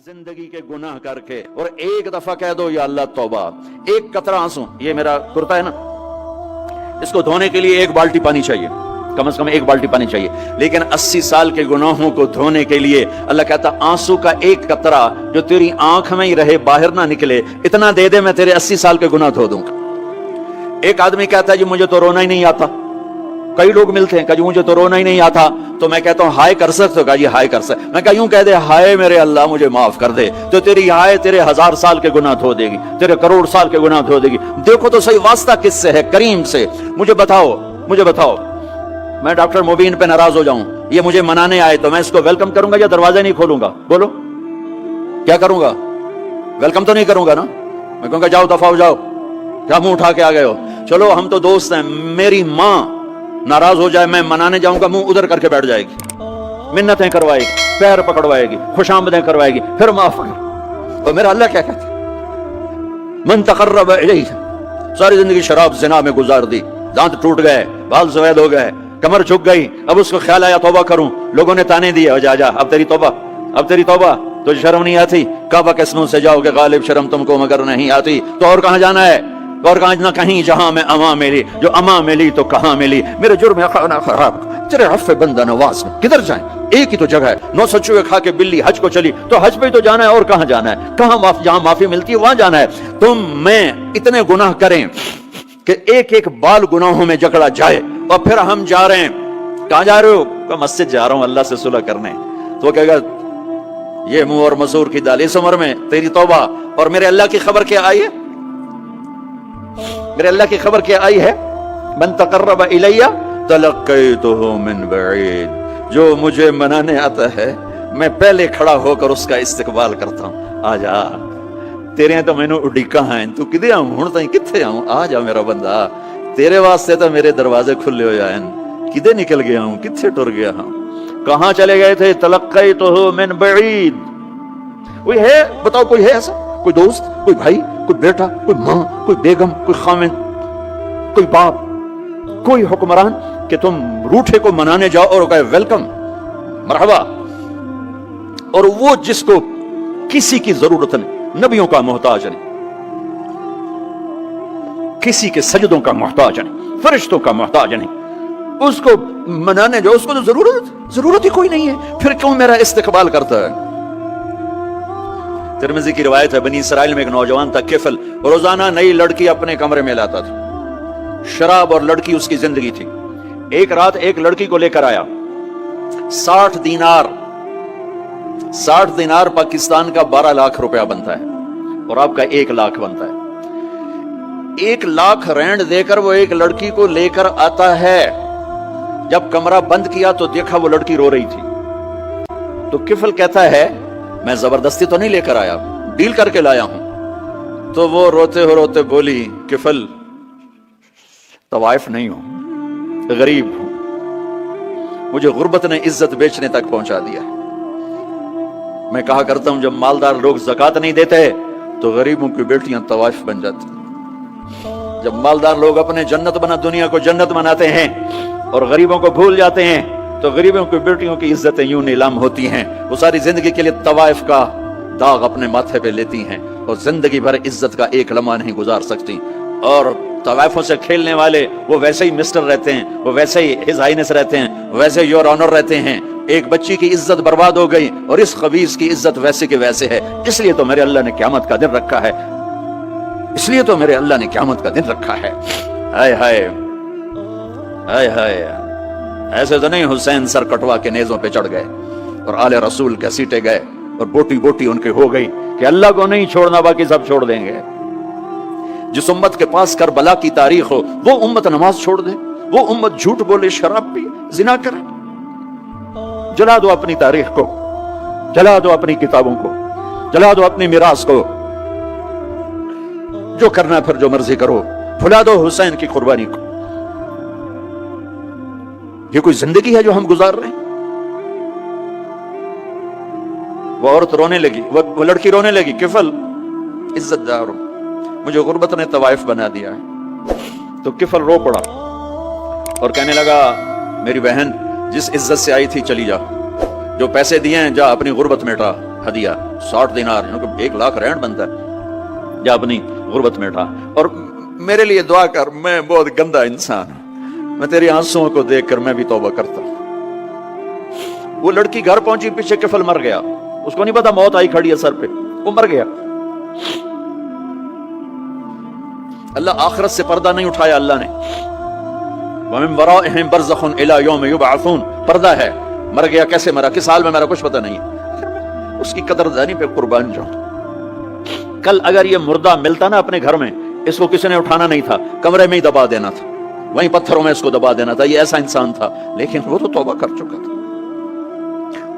जिंदगी के गुनाह करके और एक दफा कह दो या अल्लाह तौबा, एक कतरा आंसू, ये मेरा कुर्ता है ना, इसको धोने के लिए एक बाल्टी पानी चाहिए, कम से कम एक बाल्टी पानी चाहिए, लेकिन 80 साल के गुनाहों को धोने के लिए अल्लाह कहता आंसू का एक कतरा जो तेरी आंख में ही रहे, बाहर ना निकले, इतना दे दे, मैं तेरे 80 साल के गुनाह धो दूंगा। एक आदमी कहता है जी मुझे तो रोना ही नहीं आता, कई लोग मिलते हैं कहा जी मुझे तो रोना ही नहीं आता, तो मैं कहता हूं हाय कर सकते हो? कहा जी हाय कर सकते। मैं कहा यूं कह दे, हाय मेरे अल्लाह मुझे माफ कर दे, तो तेरी हाय तेरे 1000 साल के गुनाह धो देगी, तेरे करोड़ साल के गुनाह धो देगी। देखो तो सही वास्ता किससे है? करीम से। मुझे बताओ, मुझे बताओ, मैं डॉक्टर मुबीन पे नाराज हो जाऊं, ये मुझे मनाने आए, तो मैं इसको वेलकम करूंगा या दरवाजा नहीं खोलूंगा? बोलो क्या करूंगा? वेलकम तो नहीं करूंगा ना, मैं कहूंगा जाओ दफा हो जाओ, क्या मुंह उठा के आ गए हो? चलो हम तो दोस्त हैं। मेरी माँ नाराज हो जाए, मैं मनाने जाऊंगा, मुंह उधर करके बैठ जाएगी, मिन्नतें करवाएगी, पैर पकड़वाएगी, खुशामदें करवाएगी, फिर माफ कर। तो मेरा अल्लाह क्या कहता है? मन तकर्रब इलैहि, सारी जिंदगी शराब ज़िना में गुजार दी, दांत टूट गए, बाल सफेद हो गए, कमर झुक गई, अब उसको ख्याल आया तौबा करूं, लोगों ने ताने दिए, जा जा अब तेरी तौबा, अब तेरी तौबा, तुझे शर्म नहीं आती? काबा के सनूं से जाओगे गालिब, शर्म तुमको मगर नहीं आती, तो और कहां जाना है? और कहां ना कहीं जहां में अमा मिली, जो अमा मिली तो कहां मिली, मेरे जुर्म खाना खराब, तेरे अफ़्फ़े बंदा नवाज में किधर जाएं? एक ही तो जगह है, 9 सचुए खा के बिल्ली हज को चली, तो हज पे ही तो जाना है, और कहां जाना है? कहां जहां माफी मिलती है वहां जाना है। तुम मैं इतने गुनाह करें कि एक एक बाल गुनाहों में जकड़ा जाए, और फिर हम जा रहे हैं, कहां जा रहे हो? तो मस्जिद जा रहा हूं अल्लाह से सुलह करने। तो कहेगा ये मुंह और मसूर की दाल, इस उम्र में तेरी तौबा, और मेरे अल्लाह की खबर क्या आई है? मेरे अल्लाह की खबर क्या आई है? मन तकर्रब इलैया तलक्कैतुहु मिन बईद, जो मुझे मनाने आता है मैं पहले खड़ा होकर उसका इस्तकबाल करता हूं। आ जा, तेरे तो मैनू उड़ीका है, तू किदे आऊं हुण ताईं, किथे आऊं? आ जा मेरा बंदा, तेरे वास्ते तो मेरे दरवाजे खुले हो जाए, किदे निकल गया हूं, किथे टुर गया हूं, कहां चले गए थे? तलक्कैतुहु मिन बईद। कोई है बताओ, कोई है ऐसा? कोई दोस्त, कोई भाई, कोई बेटा, कोई माँ, कोई बेगम, कोई खामिन, कोई बाप, कोई हुक्मरान कि तुम रूठे को मनाने जाओ और कहे वेलकम, मरहबा, और वो जिसको किसी की जरूरत नहीं, नबियों का मोहताज नहीं, किसी के सजदों का मोहताज नहीं, फरिश्तों का मोहताज नहीं, उसको मनाने जाओ, उसको तो जरूरत ही कोई नहीं है, फिर क्यों मेरा इस्तकबाल करता है? तिरमिज़ी की रिवायत है, बनी इसराइल में एक नौजवान था किफल, रोजाना नई लड़की अपने कमरे में लाता था, शराब और लड़की उसकी जिंदगी थी। एक रात एक लड़की को लेकर आया, 60 दीनार, 60 दीनार पाकिस्तान का 12 लाख रुपया बनता है, और आपका 1 लाख बनता है। 1 लाख रेंड देकर वो एक लड़की को लेकर आता है। जब कमरा बंद किया तो देखा वो लड़की रो रही थी। तो किफल कहता है मैं जबरदस्ती तो नहीं लेकर आया, डील करके लाया हूं। तो वो रोते हो रोते बोली, किफल तवाइफ नहीं हूं, गरीब हूं, मुझे गुर्बत ने इज्जत बेचने तक पहुंचा दिया। मैं कहा करता हूं जब मालदार लोग ज़कात नहीं देते तो गरीबों की बेटियां तवाइफ बन जाती। जब मालदार लोग अपने जन्नत बना दुनिया को जन्नत बनाते हैं और गरीबों को भूल जाते हैं, तो गरीबों की बेटियों की इज्जतें यूं नीलाम होती हैं। वो सारी जिंदगी के लिए तवाइफ का दाग अपने माथे पे लेती हैं और जिंदगी भर इज्जत का एक लम्हा नहीं गुजार सकती। और तवाइफों से खेलने वाले वो वैसे ही मिस्टर रहते हैं, वो वैसे ही हिज हाइनेस रहते हैं, वैसे योर ऑनर रहते हैं। एक बच्ची की इज्जत बर्बाद हो गई और इस खबीस की इज्जत वैसे के वैसे है। इसलिए तो मेरे अल्लाह ने क़यामत का दिन रखा है, इसलिए तो मेरे अल्लाह ने क़यामत का दिन रखा है। हाय हाय हाय हाय, ऐसे तो नहीं हुसैन सर कटवा के नेज़ों पे चढ़ गए और आले रसूल के सीटे गए और बोटी बोटी उनके हो गई कि अल्लाह को नहीं छोड़ना बाकी सब छोड़ देंगे। जिस उम्मत के पास करबला की तारीख हो वो उम्मत नमाज छोड़ दे, वो उम्मत झूठ बोले, शराब पी, जिना करे। जला दो अपनी तारीख को, जला दो अपनी किताबों को, जला दो अपनी मिरास को, जो करना फिर जो मर्जी करो, भुला दो हुसैन की कुर्बानी को। ये कोई जिंदगी है जो हम गुजार रहे हैं? वो औरत रोने लगी, वो लड़की रोने लगी, किफल इज्जतदार, मुझे गुर्बत ने तवाइफ बना दिया है। तो किफल रो पड़ा और कहने लगा मेरी बहन जिस इज्जत से आई थी चली जा, जो पैसे दिए हैं जा अपनी गुर्बत मिटा, ہدیہ 60 دینار، 1 لاکھ رینڈ بنتا ہے، جا اپنی غربت میں اٹھا، اور میرے لیے دعا کر، میں بہت گندا انسان ہوں، میں تیری آنسوؤں کو دیکھ کر میں بھی توبہ کرتا ہوں۔ وہ لڑکی گھر پہنچی، پیچھے کفل مر گیا، اس کو نہیں پتا موت آئی کھڑی ہے سر پہ، وہ مر گیا۔ اللہ آخرت سے پردہ نہیں اٹھایا اللہ نے۔ وَمِن وَرَائِهِمْ بَرْزَخٌ إِلَى يَوْمِ يُبْعَثُونَ، پردہ ہے، مر گیا کیسے مرا، کس حال میں مرا، کچھ پتہ نہیں، اس کی قدردانی پہ قربان جاؤں۔ کل اگر یہ مردہ ملتا نا اپنے گھر میں، اس کو کسی نے اٹھانا نہیں تھا، کمرے میں ہی دبا دینا تھا، وہیں پتھروں میں اس کو دبا دینا تھا، یہ ایسا انسان تھا، لیکن وہ تو توبہ کر چکا تھا۔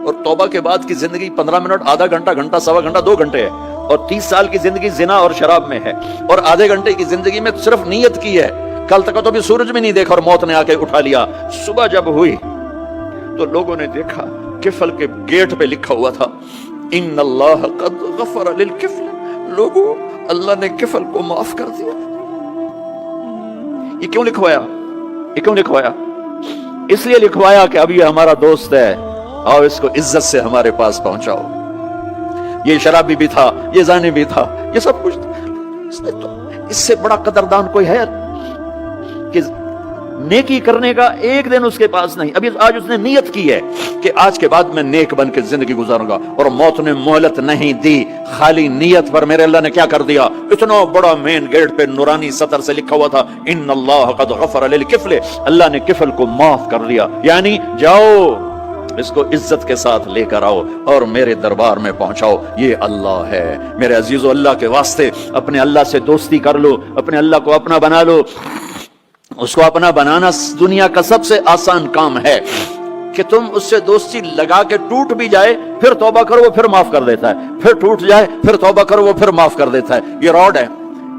اور توبہ کے بعد کی زندگی 15 منٹ، آدھا گھنٹہ، گھنٹہ، سوا گھنٹہ، 2 گھنٹے ہے، اور 30 سال کی زندگی زنا اور شراب میں ہے، اور آدھے گھنٹے کی زندگی میں صرف نیت کی ہے۔ کل تک تو بھی سورج بھی نہیں دیکھا اور موت نے آ کے اٹھا لیا۔ صبح جب ہوئی تو لوگوں نے دیکھا کفل کے گیٹ پہ لکھا ہوا تھا ان اللہ قد غفر للکفل، لوگوں اللہ نے کفل کو معاف کر دیا۔ یہ کیوں لکھوایا؟ یہ کیوں لکھوایا؟ اس لیے لکھوایا کہ اب یہ ہمارا دوست ہے، آؤ اس کو عزت سے ہمارے پاس پہنچاؤ۔ یہ شرابی بھی تھا، یہ زانی بھی تھا، یہ سب کچھ تھا، اس سے بڑا قدردان کوئی ہے کہ نیکی کرنے کا ایک دن اس کے پاس نہیں۔ ابھی آج اس نے نیت کی ہے کہ آج کے بعد میں نیک بن کے زندگی گزاروں گا، اور موت نے مہلت نہیں دی، خالی نیت پر میرے اللہ نے کیا کر دیا، اتنا بڑا مین گیٹ پہ نورانی سطر سے لکھا ہوا تھا ان اللہ قد غفر للکفل، اللہ نے کفل کو معاف کر دیا، یعنی جاؤ اس کو عزت کے ساتھ لے کر آؤ اور میرے دربار میں پہنچاؤ، یہ اللہ ہے۔ میرے عزیزو، اللہ کے واسطے اپنے اللہ سے دوستی کر لو، اپنے اللہ کو اپنا بنا لو۔ اس کو اپنا بنانا دنیا کا سب سے آسان کام ہے کہ تم اس سے دوستی لگا کے ٹوٹ بھی جائے، پھر توبہ کرو وہ پھر معاف کر دیتا ہے، پھر ٹوٹ جائے پھر توبہ کرو وہ پھر معاف کر دیتا ہے۔ یہ راڈ ہے،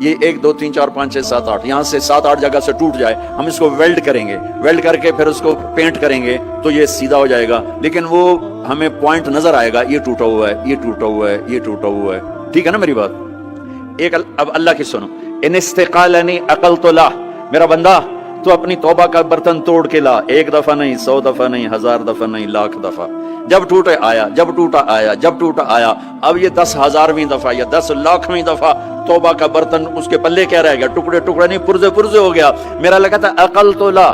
یہ 1 2 3 4 5 6 7 8 یہاں سے 7 8 جگہ سے ٹوٹ جائے، ہم اس کو ویلڈ کریں گے، ویلڈ کر کے پھر اس کو پینٹ کریں گے تو یہ سیدھا ہو جائے گا، لیکن وہ ہمیں پوائنٹ نظر آئے گا، یہ ٹوٹا ہوا ہے، یہ ٹوٹا ہوا ہے، یہ ٹوٹا ہوا ہے۔ ٹھیک ہے نا میری بات؟ ایک اب اللہ کی سنو، ان استقالنی عقلت له، میرا بندہ تو اپنی توبہ کا برتن توڑ کے لا، 1 دفعہ نہیں، 100 دفعہ نہیں، 1000 دفعہ نہیں، 1,00,000 دفعہ، جب ٹوٹے آیا، جب ٹوٹا آیا، جب ٹوٹا آیا، اب یہ 10,000ویں دفعہ یا 10,00,000ویں دفعہ توبہ کا برتن اس کے پلے کیا رہ گیا، ٹکڑے ٹکڑے نہیں، پرزے پرزے ہو گیا۔ میرا لگا تھا عقل تو لا،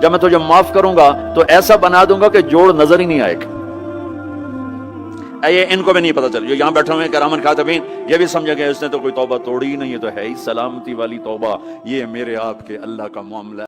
جب میں تجھے معاف کروں گا تو ایسا بنا دوں گا کہ جوڑ نظر ہی نہیں آئے گا۔ یہ ان کو بھی نہیں پتا چل، جو یہاں بیٹھے ہوئے کرامن کاتبین یہ بھی سمجھے گئے اس نے تو کوئی توبہ توڑی ہی نہیں، یہ تو ہے ہی سلامتی والی توبہ۔ یہ میرے آپ کے اللہ کا معاملہ